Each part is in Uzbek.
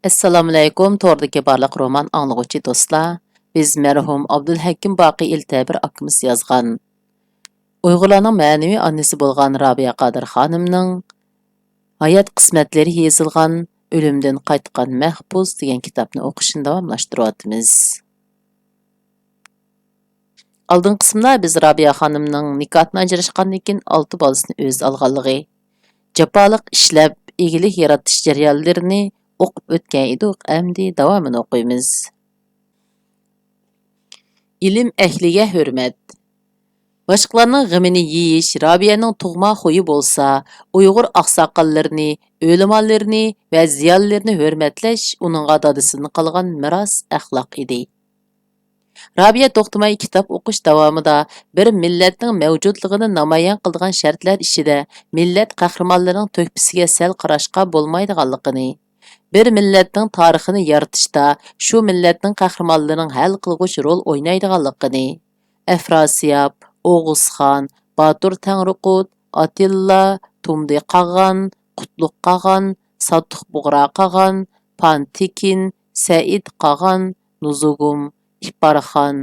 Assalomu alaykum, to'rdagi barliq roman anglag'uvchi do'stlar. Biz mərhum Abdulhakim Baqi Iltabir akimiz yazgan Uyg'urlarning ma'naviy annesi bo'lgan Rabiya Qadir xonimning hayot qismatlari yozilgan O'limdan qaytgan mahbus degan kitobni o'qishni davomlashtiryapmiz. Oldin qismda biz Rabiya xonimning nikohdan ajrashgandan keyin 6 bolasini o'z olganligi, jafoliq ishlab egilik yaratish jarayonlarini o'qib o'tgan edik. Endi davomini o'qiymiz. İlim ehliga hurmat. Boshqalarning g'imini yeyish Rabiyaning tug'ma xuyi bo'lsa, Uyg'ur oqsoqollarini, o'limonlarini va ziyonlarni hurmatlash uningga dadasidan qolgan meros axloq edi. Rabiya to'xtamay kitob o'qish davomida bir millatning mavjudligini namoyon qilgan shartlar ichida millat qahramonlarining to'kpisiga sal qarashqa bo'lmaydiganligini, bir millatning tarixini yaratishda shu millatning qahramonlarining hal qilg'uch rol o'ynaydiganligini, Afrasiyab, O'g'uzxon, Batur Tangriqut, Atilla, Tumdi Qag'an, Qutlug' Qag'an, Sottiq Bug'ra Qag'an, Pantikin, Said Qag'an, Nuzugum, Iparxon,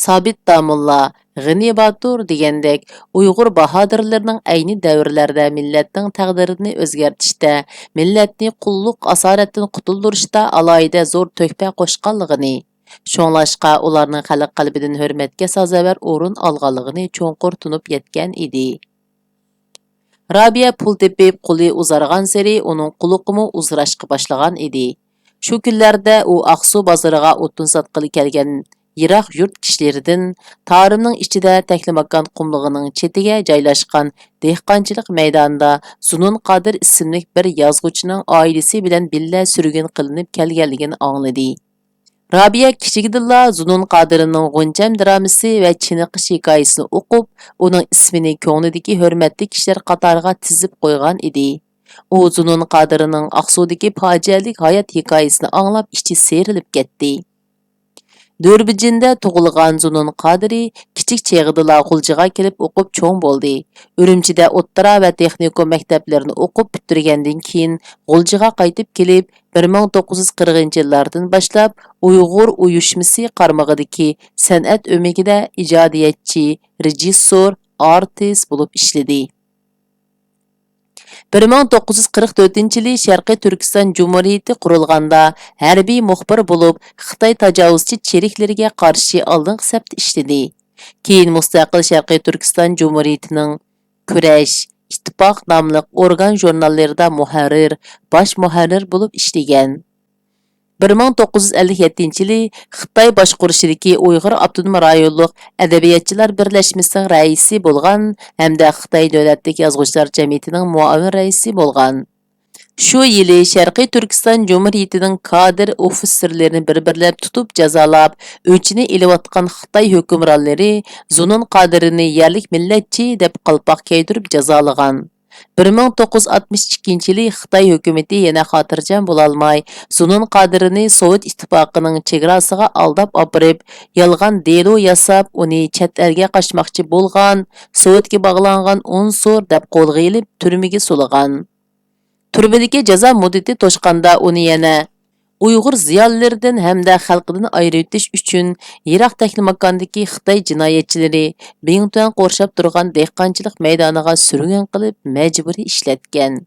Sabit Damulla, G'ini Batur degandek Uyg'ur bahodirlarining ayni davrlarda millatning taqdirini o'zgartishda, millatni qulluq asoratdan qutuldirishda alohida zo'r to'hfa qo'shganligini, shunglashqa ularning xalq qalbidan hurmatga sazovor o'rin olganligini cho'nqur tunib yetgan edi. Rabiya pul tepib quli uzargan sari uning quluqimi uzrashqa boshlagan edi. Shu kunlarda u Aqsu bozoriga o'tin sotqili kelgan yiroq yurt kishilaridan Tarimning ichida Taklimakon qumlig'ining chetiga joylashgan dehqonchilik maydonida Zunun Qodir ismli bir yozuvchining oilasi bilan billa surgun qilinib kelganligini angladi. Rabiya kichigidilla Zunun Qodirning G'unjam dramasi va chiniqish hikoyasini o'qib, uning ismini ko'nglidagi hurmatli kishilar qatoriga tizib qo'ygan edi. U Zunun Qodirning Aqsudagi fojialik hayot hikoyasini anglab ichi serilib ketdi. Dörbijinda tug'ilgan Zunun Qodiri kichik cheg'idila G'uljiga kelib o'qib cho'ng bo'ldi. Urumchida o'ttira va texnikum maktablarini o'qib bitirgandan keyin G'uljiga qaytib kelib 1940-yillardan boshlab Uyg'ur uyushmasi qarmog'idagi san'at o'migida ijodiyatchi, rejissor, artist bo'lib ishladi. 1944-yili Sharqiy Turkiston Jumhuriyati qurilganda harbiy muxbir bo'lib, Xitoy tajovuzchi cheriklariga qarshi oldingi safda ishladi. Keyin mustaqil Sharqiy Turkiston Jumhuriyatining Kurash, Ittifoq nomli organ jurnallarida muharrir, bosh muharrir bo'lib ishlagan. 1957-yili Xitoy boshqurishidagi Uyg'ur Avtonom rayonlik adabiyotchilar birlashmasining raisi bo'lgan hamda Xitoy davlatlik yozuvchilar jamiyatining muavin raisi bo'lgan. Shu yili Sharqiy Turkiston Jumhuriyatining kadr ofitserlarini bir-birlab tutib jazolab, o'chini elayotgan Xitoy hukmronlari Zunun Qodirni yerlik millatchi deb qalpoq kiydirib jazolagan. 1962-yili Xitoy hukumatı yana xotirjam bo'lolmay, Zunun Qodirni Sovet ittifoqining chegarasiga aldab opirib, yolg'on delo yasab, uni chet elga qochmoqchi bo'lgan, Sovetga bog'langan unsur deb qo'lga olib, turmaga sulagan. Turmadagi jazo muddati to'shqanda uni yana Uyg'ur ziyolilaridan hamda xalqidan ayritish uchun Yiroq Taklimakondagi Xitoy jinoyatchilari Bingtuan qo'rshab turgan dehqonchilik maydoniga surgun qilib majburiy ishlatgan.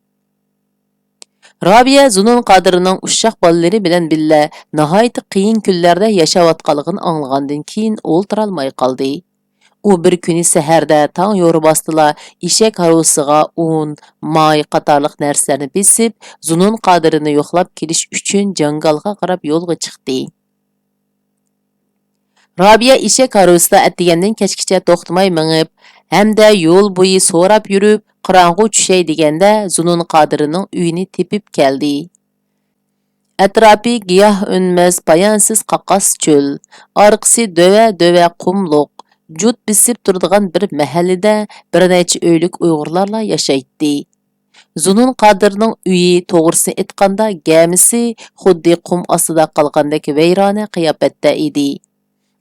Rabiya Zunun Qodirning ushoq bolalari bilan billa nihoyat qiyin kunlarda yashayotganligini anglagandan keyin o'ltira olmay qoldi. U bir kuni saharda tong yo'ribostila eshak harusiga un, may qatorliq narsalarni besib, Zunun Qodirni yo'qlab kelish uchun jangalga qarab yo'lga chiqdi. Rabiya eshak harusida atdigandan kechgacha to'xtamay mingib, hamda yo'l bo'yi so'rab yurib, qorong'u tushay deganda Zunun Qodirning uyini tepib keldi. Atrofi giyoh unmas, poyansiz qaqas cho'l, orqasi döva qumluq. Jut bisib turadigan bir mahallada bir necha o'ylik Uyg'urlarla yashaydi. Zunun Qodirning uyi to'g'risini aytganda gamisi xuddi qum ostida qolgandek vayrona qiyofatda edi.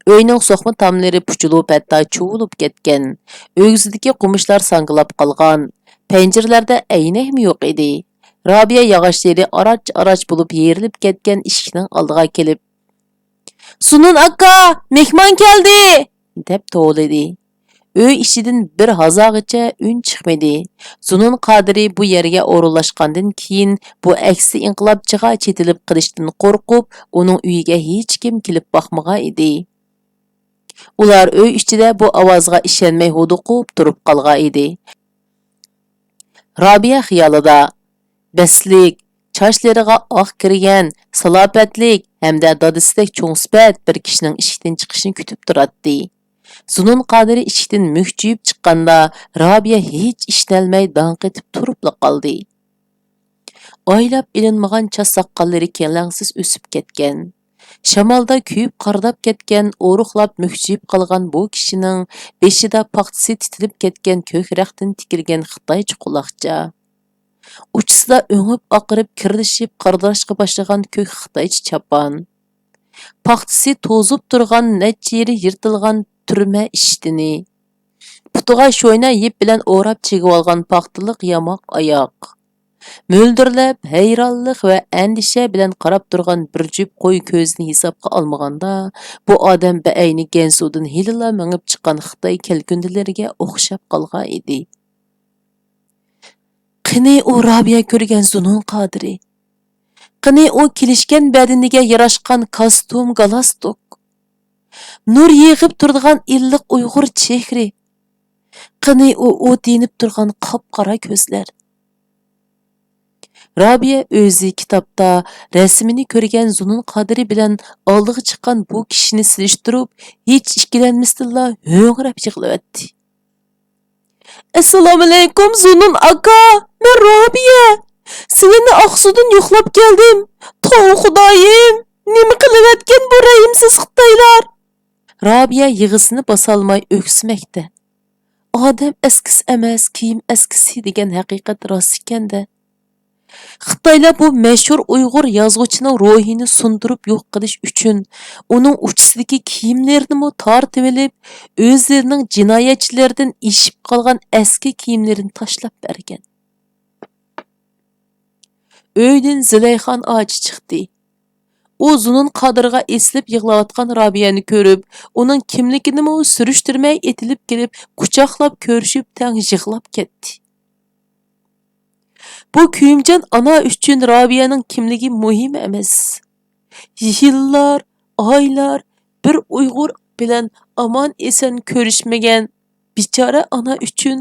Uyning so'qma tomlari puchulib hatto chuvilib ketgan. O'g'zidagi qumishlar sangilab qolgan. Penjirlarda aynakmi yo'q edi. Robiya yog'ochlari arach bo'lib yerilib ketgan eshikning oldiga kelib, "Sunun aka, mehmon keldi!" deb to'g'ladi. Uy ichidan bir hazog'icha un chiqmadi. Sunun Qadiri bu yerga o'rinlashgandan keyin bu aksi inqilobchiga chetilib qilishdan qo'rqib, uning uyiga hech kim kelib boqmagan edi. Ular uy ichida bu ovozga ishonmay huduqib turib qolgan edi. Robiya xiyolida beslik, chochlariga oq kirgan, salobatlik hamda dodisidek cho'ngspat bir kishining eshikdan chiqishini kutib turardi. Sunun Qadiri eshikdan mukchiyib chiqqanda Robiya hech ishnalmay dong etib turib qoldi. Oylab ilinmagan chas soqqallari kelangsiz o'sib ketgan. Shamolda kuyib qardab ketgan, o'ruqlab mukchiyib qolgan bu kishining beshida paxtisi titilib ketgan ko'kraqdan tikilgan Xitoycha quloqcha. Uchisida o'ngib oqirib kirlishib qardashga boshlagan ko'k Xitoycha chapon. Paxtisi to'zib turgan, necha yeri yirtilgan turma ishtini. Putiga sho'yna yip bilan o'rab chigib olgan paxtaliq yamoq oyoq. Mo'ldirlab, hayronlik va andisha bilan qarab turgan bir jup qo'y ko'zni hisobga olmaganda, bu odam beayni Gansudan hilila mengib chiqqan Xitoy kelkundilariga o'xshab qolgan edi. Qani u Robiya ko'rgan Sunun Qadiri. Qani u kelishgan badaniga yarashgan kostyum, galastok. Nur yig'ib turgan illiq Uyg'ur chehri. Qani u tinib turgan qop-qora ko'zlar. Robiya o'zi kitobda rasmini ko'rgan Sunun Qadiri bilan oldiga chiqqan bu kishini silishtirib, hech ikkilanmasdilla ho'ngrab yig'layotdi. "Assalomu alaykum Sunun aka, men Robiya. Sizlarni Oqsudan yo'qlab keldim. To'g'ri Xudoyim, nima qilayotgan bu rahimsiz Xitoylar?" Robiya yig'isini bosolmay o'ksmakda. Odam eskis emas, kiyim eskisi degan haqiqat rost ekanda. Xitoylar bu mashhur Uyg'ur yozuvchining ruhini sundirib yo'q qilish uchun uning uchisidagi kiyimlarini tortib olib, o'zlarining jinoyatchilardan ishib qolgan eski kiyimlarini tashlab bergan. Uydan Zilayxon oji chiqdi. U Sunun Qadirga eslib yig'layotgan Robiyani ko'rib, uning kimligini surishtirmay etilib kelib, quchoqlab ko'rishib tang yig'lab ketdi. Bu kuyimcan ana uchun Robiyaning kimligi muhim emas. Yillar, oylar bir Uyg'ur bilan aman eson ko'rishmagan bichora ana uchun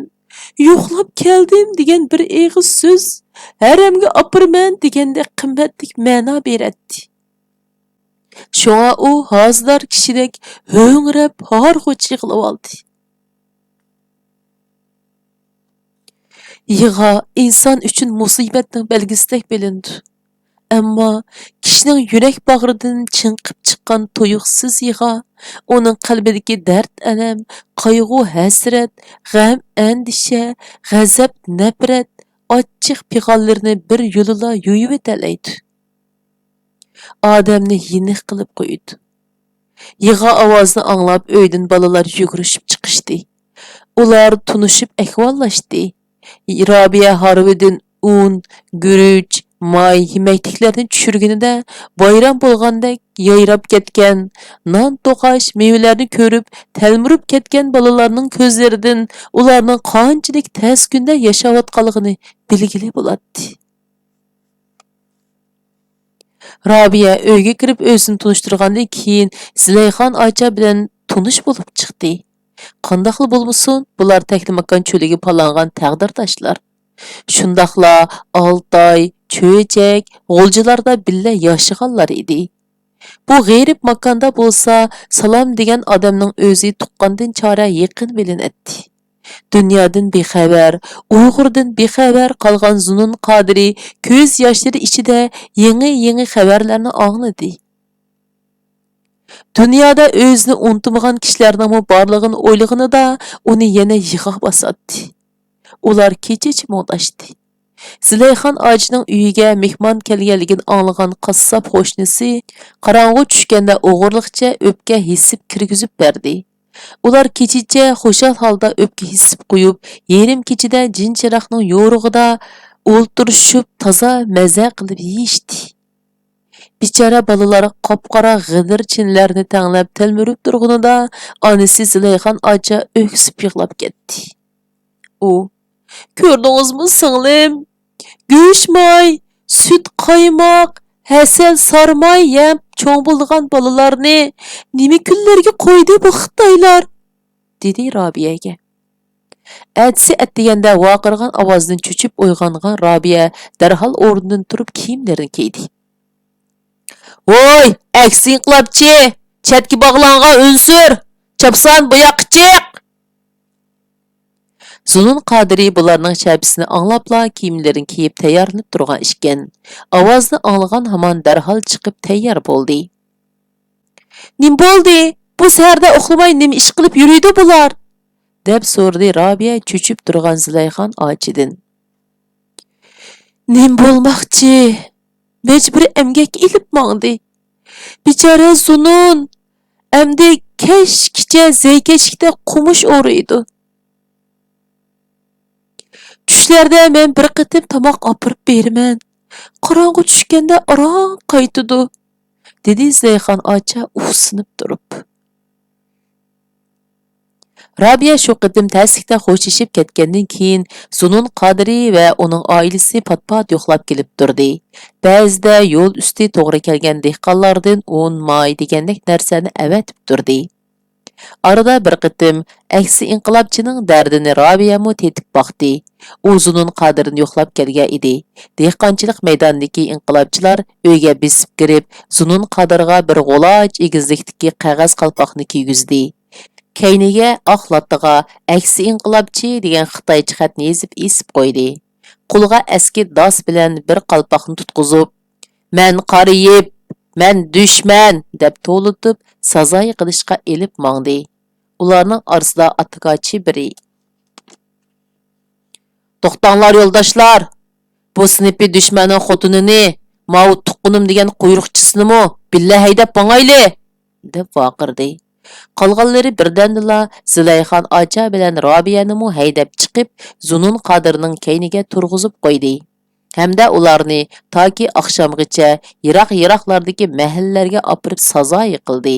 yo'qlab keldim degan bir eg'iz so'z haramga opirman deganda qimmatli ma'no beradi. Shunga u hozirlar kishidek ho'ngrab harg'uch yig'lab oldi. Yig'a inson uchun musibatning belgisidek bilindi. Ammo kishining yurak bag'ridan chinqib chiqqan tuyuqsiz yig'a, uning qalbidagi dard, alam, qayg'u, hasrat, g'am, andisha, g'azab, nafrat, ochiq pig'onlarni bir yo'lila yo'yib o'talaydi. Odamni yiniq qilib qo'ydi. Yig'a ovozini anglab uydan bolalar yugurishib chiqishdi. Ular tunishib ahvollashdi. Robiya harvidan un, guruch, may yemakliklarni tushirganida bayram bo'lgandek yayrab ketgan, non to'qash mevalarni ko'rib, talmurib ketgan bolalarning ko'zlaridan ularning qanchalik tez kunda yashayotganligini bilgili bo'ladi. Robiya uyga kirib o'zini tunishtirgandan keyin Zilayxon ocha bilan tunish bo'lib chiqdi. Qandaqlı bo'lmasin, bular Taklimakon cho'liga palangan taqdirdoshlar. Shundaqla Altay, Cho'chak, G'o'ljilarda billa yashaganlar edi. Bu g'ayrib makonda bo'lsa, salom degan odamning o'zi tuqqandan chora yaqin bilinadi. Dunyodan bexabar, Uyg'urdan bexabar qolgan Sunun Qadiri ko'z yoshlari ichida yangi xabarlarni angladi. Dunyoda o'zini unutmagan kishilarning borlig'ini o'ylaganida uni yana yig'a bosadi. Ular kecha modashdi. Zilayxon ojining uyiga mehmon kelganligini anglagan qassob qo'shnisi qorong'u tushganda o'g'irliqcha o'pka hissib kirgizib berdi. Ular kechicha xushal holda o'pka hissib qo'yib, yarim kechida jinchiroqning yo'rug'ida o'ltirishib toza maza qilib yeyishdi. Bichara balalar qop-qora g'idir chinlarni tanglab tilmirib turganida onasi Zilayxon acha o'ksib yig'lab ketdi. U, "Ko'rdingizmi singlim? Go'sht moy, süt qaymoq, hasal sarmoy yeb cho'ng bo'lgan balalarni nima kunlarga qo'ydi bu Xitoylar?" dedi Robiyaga. Әтісі әттегенде вақырған аваздың чүчіп ойғанған Рабия дәрхал орнынан тұрып киімдерін кейді. "Ой, әксі инқилабчы! Чәткі бағланға үнсір! Чапсан бұяқы чек!" Zunun Qadiri bularning şəbisini anlapla kiyimlerin kiyib tayyorlanib turgan ishken. Ovozni anglagan hamon darhol chiqib tayyor bo'ldi. "Nim bo'ldi? Bu saharda uxlamay nim ish qilib yuriydi bular?" deb so'radi Robiya cho'chib turgan Zilayxon ochidan. "Nim bo'lmoqchi? Mecburi emgak ilib mangdi. Bichara Zunun endi kechgacha zaykashikda qumush o'riydi. Tushlarda men bir qitim tomoq opirib beraman. Qorong'i tushganda aroq qaytidi", dedi Zilayxon ocha ufsinib turib. Robiya shu qitim taslikda xo'shishib ketgandan keyin Zunun Qadiri va uning oilasi pat-pat yo'qlab kelib turdi. Ba'zida yo'l usti to'g'ri kelgan dehqonlardan 10 may degandek narsani avatib turdi. Arada bir qitim aksi inqilobchining dardini Robiyami tetib boqdi. U Zunun Qadirini yo'qlab kelgan edi. Dehqonchilik maydonidagi inqilobchilar uyga besib kirib, Zunun Qadirga bir g'oloj egizlikdagi qog'oz qalpoqni kiygizdi. Keyniga oq lattaga aksi inqilobchi degan xitoycha xatni yozib esib qo'ydi. Qo'lga eski dos bilan bir qalpoqni tutqizib, "Men qariyib, men dushman" deb to'litib, sazoy qilishga elib mangdi. Ularning orasida atagachi biri. "To'xtanglar yo'ldoshlar, bu sinipi dushmanning xotinini, mau tuqqanim degan quyruqchisini billa haydab bangayli" deb vaqirdi. Qolganlari birdandila Zilayxon acha bilan Robiyani haydab chiqib, Zunun Qadirning keyniga turg'izib qo'ydi. Hamda ularni toki oqshomgacha yiroq-yiroqlardagi mahallalarga opirib sazoy qildi.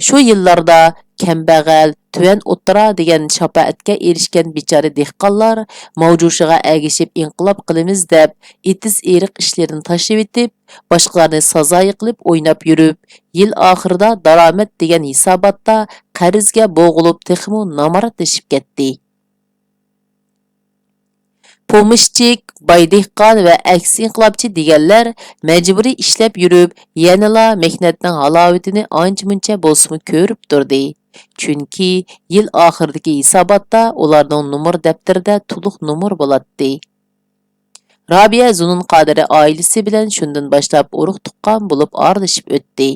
Shu yillarda kambag'al, tuvan o'ttira degan shafaatga erishgan bechora dehqonlar mavjushiga agishib inqilob qilamiz deb etiz eriq ishlarini tashlab etib, boshqalarni sazoy qilib o'ynab yurib, yil oxirida daromad degan hisobotda qarzga bo'g'ilib texmo namoratlashib ketdi. Pomishchik, baydehqon va aksi inqilobchi deganlar majburiy ishlab yurib, yanala mehnatning halovatini ancha-muncha bo'lsa ko'rib turdi. Chunki yil oxiridagi hisobotda ularning numur daftarida to'liq numur bo'ladi. Robiya Zunun Qadiri oilasi bilan shundan boshlab urug' tuqqan bo'lib orlashib o'tdi.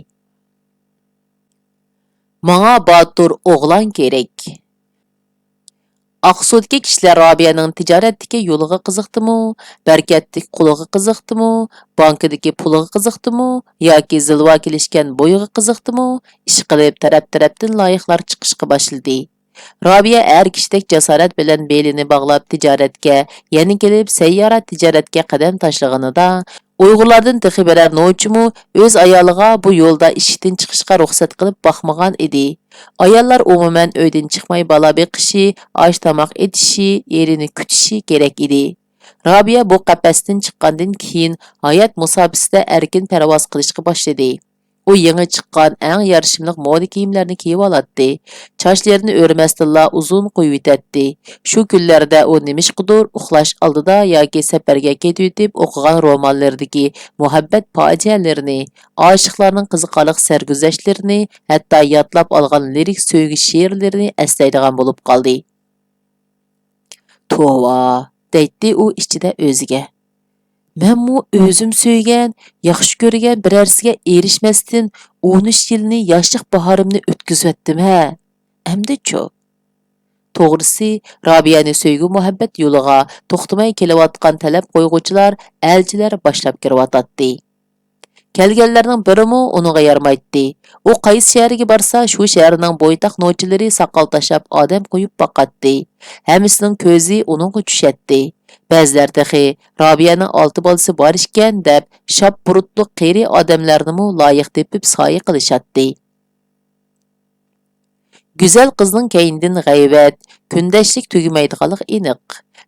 "Menga botur o'g'lon kerak." Aqsudagi kishilar Robiyaning tijoratdagi yo'liga qiziqdimi, barkatlik quliga qiziqdimi, bankadagi puliga qiziqdimi yoki zilva kelishgan bo'yiga qiziqdimi, ish qilib taraf-tarafdan loyihalar chiqishga boshladi. Robiya har kishidek jasorat bilan belini bog'lab tijoratga, yana kelib sayyorat tijoratga qadam tashlaganida, Uyg'urlardan texi birer novchimu o'z ayoliga bu yo'lda ishdan chiqishga ruxsat qilib boqmagan edi. Ayollar umuman uydan chiqmay bola beqishi, osh tomoq etishi, erini kutishi kerak edi. Robiya bu qafasdan chiqqandan keyin hayot musobisida erkin parvoz qilishga boshladi. U yangi chiqqan eng yarashimli moda kiyimlarni kiyib oladi. Chochlarini o'rmasdilla uzun qo'yib yetadi. Shu kunlarda u nimishqidir uxlash oldida yoki safarga ketib o'qigan romanlaridagi muhabbat fojialarini, oshiqlarning qiziqarli sarguzashtlarini, hatto yodlab olgan lirik so'ygi she'rlarini eslaydigan bo'lib qoldi. "Tova", deydi u ichida o'ziga. "Menmu o'zim so'ygan, yaxshi ko'rgan birarsiga erishmasdan 13 yilni yoshlik bahorimni o'tkazatdim ha. Endi-chu?" To'g'risi, Robiyani so'ygu muhabbat yo'liga to'xtamay kelayotgan talab qo'yg'uvchilar, elchilar boshlab kiryotdi. Kelganlarning birimi uningga yarmaydi. U qaysi shaharga borsa, shu shaharning bo'ytaq novchilari soqol tashab odam qo'yib boqatdi. Hammasining ko'zi uningga tushadi. Ba'zilar texi Robiyaning 6 bolasi bor ekan deb shop burutliq qeri odamlarni loyiq tepib soya qilishatdi. Güzel qizning keyindan g'aybat, kundashlik tugamaydiganligi aniq.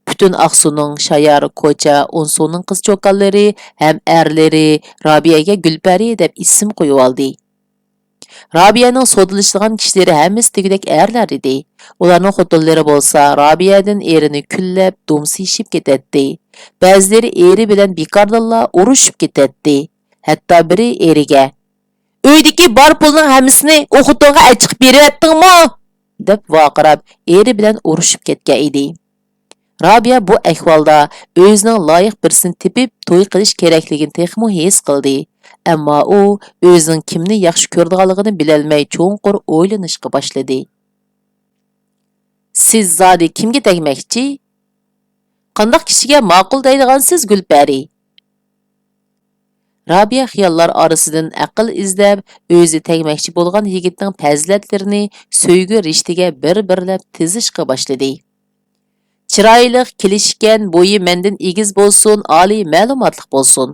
Bütün Aqsuning Shayar, Ko'cha, Unsuning qiz cho'qallari ham erlari Robiyaga Gulpari deb ism qo'yib oldi. Robiyaning sodilishgan kishilari hammasi tegidek erlar edi. Ularning xotinlari bo'lsa Robiyadan erini kullab domsishib ketadi. Ba'zilari eri bilan bekordilla urushib ketadi. Hatto biri eriga "Uydagi bor pulning hammasini o'qituvga achchiq beryaptingmi?" deb vaqirab, eri bilan urushib ketgan edi. Robiya bu ahvolda o'zining loyiq birsini tepib to'y qilish kerakligini texmo his qildi. Ammo u o'zining kimni yaxshi ko'rdiganligini bilolmay cho'nqur o'ylanishga boshladi. Siz zodi kimga tegmoqchi? Qanday kishiga ma'qul deydigansiz Gulpari? Robiya xiyollar orasidan aql izlab, o'zi tegmoqchi bo'lgan yigitning fazilatlarini so'ygu rishtiga bir-birlab tizishga boshladi. Chiroyli, kelishgan, bo'yi mendan egiz bo'lsin, oliy ma'lumotli bo'lsin.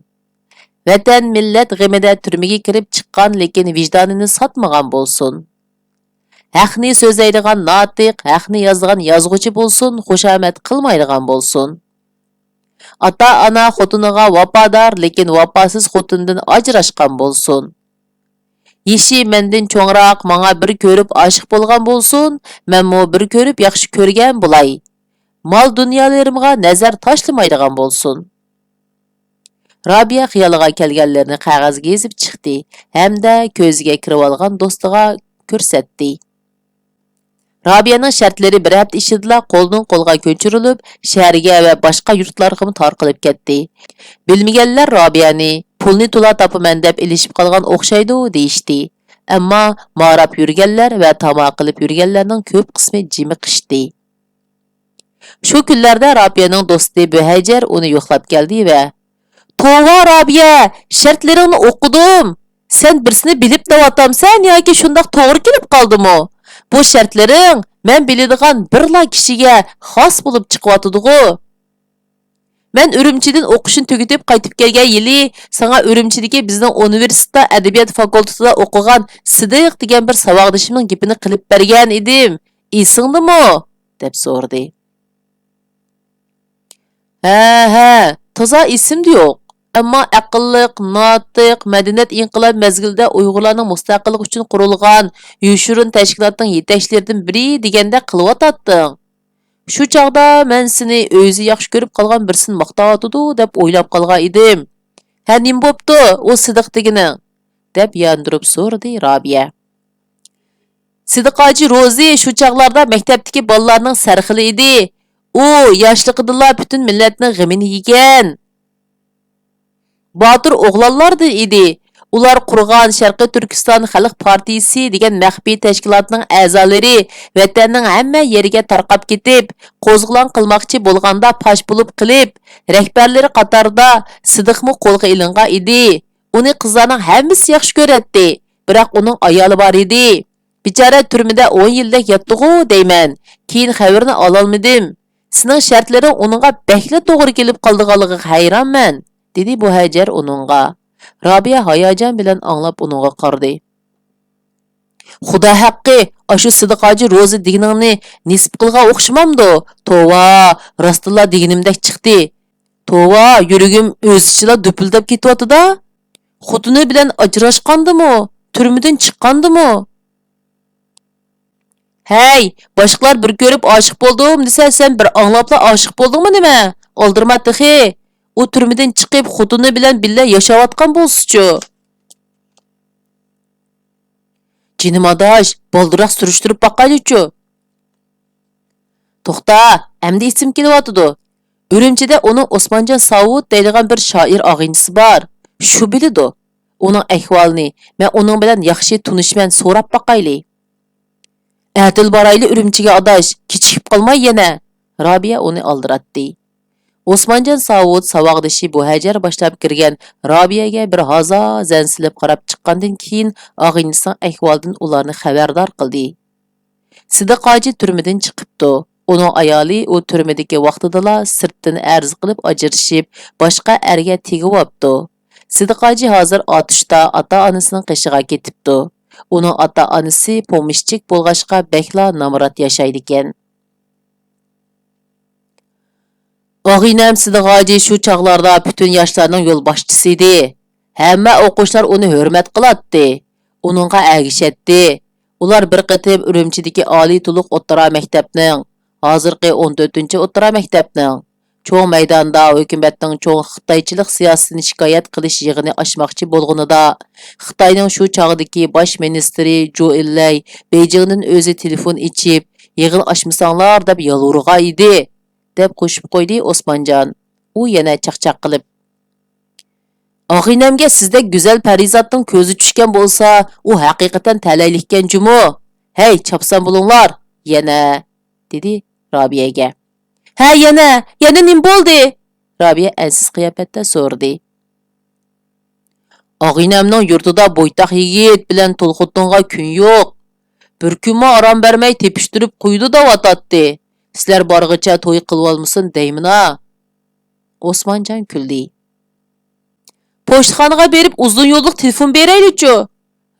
Vatan millat g'imida turmaga kirib chiqqan, lekin vijdonini sotmagan bo'lsin. Haqni so'zlaydigan notiq, haqni yozadigan yozg'uchi bo'lsin, xushomat qilmaydigan bo'lsin. Ota-ona xotiniga vafodor, lekin vafosiz xotindan ajrashgan bo'lsin. Yeshi mendan cho'ngroq, menga bir ko'rib oshiq bo'lgan bo'lsin, menmo bir ko'rib yaxshi ko'rgan bo'lay. Mal dunyolarimga nazar tashlamaydigan bo'lsin. Robiya xiyoliga kelganlarni qog'ozga yozib chiqdi hamda ko'ziga kirib olgan do'stiga ko'rsatdi. Robiyaning shartlari bir hafta ichida qo'ldan qo'lga ko'chirilib, shaharga va boshqa yurtlarga tarqalib ketdi. Bilmaganlar Robiyani pulni to'la topaman deb ilishib qolgan o'xshaydi deyishdi. Ammo marab yurganlar va tamoq qilib yurganlarning ko'p qismi jimiqishdi. Shu kunlarda Robiyaning do'sti Buhajar uni yo'qlab keldi va "Tova Robiya, shartlaringni o'qidim. Sen birsini bilib davatamsan yoki shundoq to'g'ri kelib qoldimi? Bu shartlaring men biladigan birla kishiga xos bo'lib chiqyotidi-ku. Men Urumchidan o'qishni tugatib qaytib kelgan yili sana Urumchidagi bizning universitet adabiyot fakultetida o'qigan Sidiq degan bir savodishimning gapini qilib bergan edim. Esingdimi?" deb so'radi. Ha, toza esimda yo'q. Ammo aqlliq, notiq, madaniyat inqilob mezgilida Uyg'urlarning mustaqilligi uchun qurilgan yoshirin tashkilotning yetakchilaridan biri deganda qilyotding. Shu chaqda men seni o'zi yaxshi ko'rib qolgan birsin maqtayotdi deb o'ylab qolgan edim. Ha, nim bo'pti, u Sidiq degini deb yondirib so'radi Robiya. Sidiqoji Rozi shu chaqlarda maktabdagi bolalarning sarxili edi. U yoshligida butun millatning g'imini yegan. Botir o'g'lonlardir edi. Ular qurgan Sharqiy Turkiston Xalq partiyasi degan maxfiy tashkilotning a'zolari vatanning hamma yeriga tarqab ketib, qo'zg'olon qilmoqchi bo'lganda pash bo'lib qilib, rahbarlari qatorida Sidiqmi qo'lga ilingan edi. Uni qizlarning hammasi yaxshi ko'radi, biroq uning ayoli bor edi. Bichora turmada 10 yillik yotdi-ku deyman. Keyin xabarini ololmadim. Sening shartlaring uningga bakla to'g'ri kelib qoldiganligiga hayronman, dedi Buhajar uningga. Robiya hayajon bilan anglab uningga qaradi. Xudo haqqi, ashu Sidiqoji Rozi deganingni nisb qilgan o'xshamamdi. Tova, rostilla deganimdek chiqdi. Tova, yuragim o'zichila dupildab ketyapti-da. Xotini bilan ajrashqandimi? Turmadan chiqqandimi? Hey, boshqalar bir ko'rib oshiq bo'ldim desa, sen bir anglabla oshiq bo'ldingmi nima? Oldirma tixi. U turmadan chiqib xotini bilan billa yashayotgan bo'lsa-chi. Jinimadash, boldiroq surishtirib boqaylik-chi. To'xta, endi esim kelyapti. Urumchida uning Osmonjon Savud deydigan bir shoir og'inchisi bor. Shu biladi. Uning ahvolini men uning bilan yaxshi tunishman, so'rab boqaylik. Adil borayli Urumchiga adash, kechikib qolmay yana. Robiya uni oldiratdi. Osmonjon Savud savog'dishi Buhajar boshlab kirgan Robiyaga bir hazo zansilib qarab chiqqandan keyin og'inchisining ahvolidan ularni xabardor qildi. Sidiqoji turmadan chiqibdi. Uning ayoli u turmadagi vaqtidala sirtdan arz qilib ajrashib, boshqa erga tegibopti. Sidiq hoji hozir otishda ota-onasining qishiga ketibdi. Uning ota-onasi pomishchik bo'lg'achqa bekla namrat yashaydi ekan. Og'inam Sidiq hoji shu chaqlarda butun yoshlarning yo'lboshchisi edi. Hamma o'quvchilar uni hurmat qiladi. Uningga ergishatdi. Ular bir qatim Urumchidagi oliy to'liq o'rta maktabning, hozirgi 14-o'rta maktabning cho'ng maydonda hukumatning cho'ng xitoychilik siyosatini shikoyat qilish yig'ini ochmoqchi bo'lganida Xitoyning shu chog'dagi bosh ministri Jo Illay Beijingdan o'zi telefon ichib, yig'in ochmasanglar deb yolvurgan edi, deb qo'shib qo'ydi Osmonjon. U yana chaqchaq qilib: Og'inamga sizdek go'zal parizatning ko'zi tushgan bo'lsa, u haqiqatan talaylikkan jumo. Hey, chapsan bo'linglar, yana, dedi Robiyaga. Ha, yana nim bo'ldi? Robiya ansiz qiyofatda so'rdi. Og'inamning yurtida bo'ytaq yigit bilan to'lxutinga kun yo'q. Bir kunma aram bermay tepishtirib qo'ydi da vatatti. Sizlar borg'icha to'y qilib olmasin deymina. Osmonjon kuldi. Pochtaxonaga berib uzun yo'llik telefon beraylik-chu.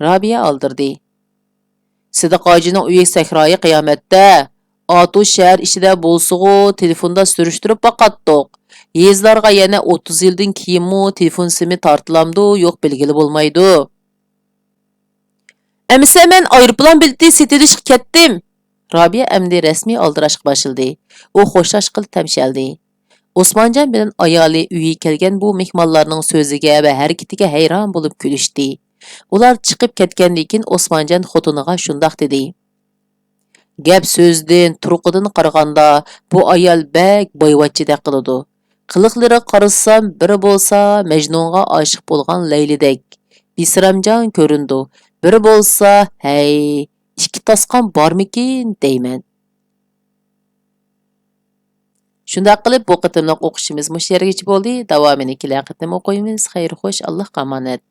Robiya oldirdi. Sidiq hojining uyi sahroyi qiyomatda. Atush shahar ichida bo'lsa-ku telefonda surishtirib boqatdiq. Yezlarga yana 30 yildan keyinmi telefon simi tortilamdi, yo'q belgili bo'lmaydi. Amsa men aeroplan bileti setilishga ketdim. Robiya amdi rasmiy oldirashga boshildi. U xo'shlash qilib tamshaldi. Osmonjon bilan ayoli uyi kelgan bu mehmonlarning so'ziga va harakatiga hayron bo'lib kulishdi. Ular chiqib ketgandan keyin Osmonjon xotiniga shundoq dedi: Gap so'zdan, turqidan qaraganda bu ayol bak boyvachchidek qiladi. Qiliqlari qarasam biri bo'lsa Majnunga oshiq bo'lgan Laylidek bisramjon ko'rindi. Biri bo'lsa, hey, ikki tasqon bormikin deyman. Shunday qilib bu qitimliq o'qishimiz mush yergacha bo'ldi. Davomini kelgan qitim o'qiymiz. Xayr xo'sh, Allohga omonat.